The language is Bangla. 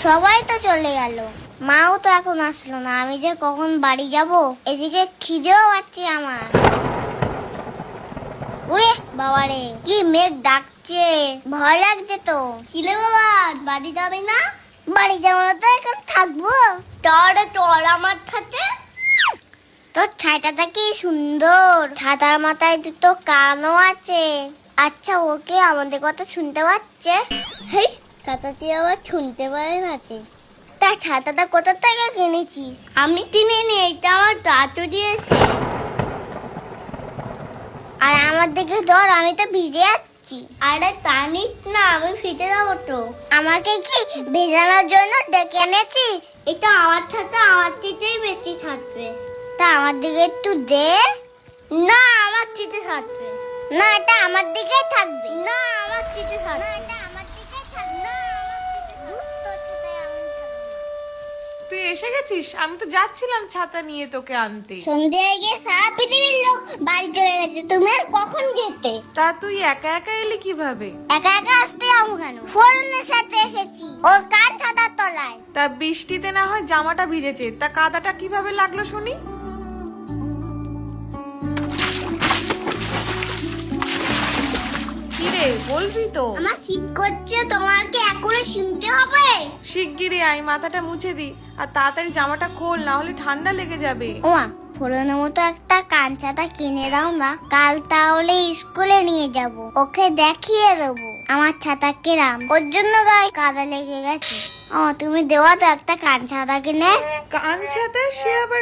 সবাই তো চলে গেল, মাও তো এখন আসলো না। আমি যে কখন বাড়ি যাব, এদিকে খিদেও পাচ্ছে আমার। ওরে বাবারে, কি মেঘ ডাকছে, ভয় লাগছে তো। কিলে বাবা, বাড়ি যাবে না? বাড়ি যাবো না তো এখন থাকবো। তোর আমার সাথে। তোর ছাইটাটা কি সুন্দর, ছাতার মাথায় দুটো কানও আছে। আচ্ছা, ওকে আমাদের কথা শুনতে পাচ্ছে? হেই, ছাতাটি আবার শুনতে পারে না। তা ছাতাটা কোথা থেকে কিনেছিস? আমি কিনিনি, এটা আমার দাদু দিয়েছে। আর আমার দিকে ধর, আমি তো ভিজে যাচ্ছি। আরে টানিস না, আমি ভিজে যাবো তো। আমাকে কি ভেজানোর জন্য ডেকে এনেছিস? এটা আমার সাথে আমার চিতেই বেশি থাকবে। তা আমার দিকে একটু দে। না, আমার চিতে থাকবে না, এটা আমার দিকে থাকবে না, আমার চিতে থাকবে না, এটা আমার দিকে থাকবে না, আমার চিতে তুই এসে গেছিস? আমি তো যাচ্ছিলাম ছাতা নিয়ে তোকে আনতে। সন্ধ্যে হয়ে গিয়ে সারা পৃথিবীর লোক বাড়ি চলে গেছে, তুমি আর কখন যেতে? তা তুই একা একা এলি কিভাবে? একা একা আসতে যাবো কেন? ফোরনের সাথে এসেছি, ওর কান ছাতার তলায়। তা বৃষ্টিতে না হয় জামাটা ভিজেছে, তা কাদাটা কিভাবে লাগলো শুনি? কিরে, বলবি তো? আমার শীত করছে, তোমার কি এখনো শুনতে হবে? শিগগিরই আয়, মাথাটা মুছে দি, আর তাড়াতাড়ি জামাটা খোল, না হলে ঠান্ডা লেগে যাবে। ওমা, ফোরনের মতো একটা কান ছাতা কিনে দাও না, কাল তাহলে স্কুলে নিয়ে যাব, ওকে দেখিয়ে দেবো আমার ছাতা কিরাম। ওর জন্য গায়ে কাদা লেগে গেছে। তুমি দেওয়া তো একটা কান ছাতা কিনে। কান ছাতা? সে আবার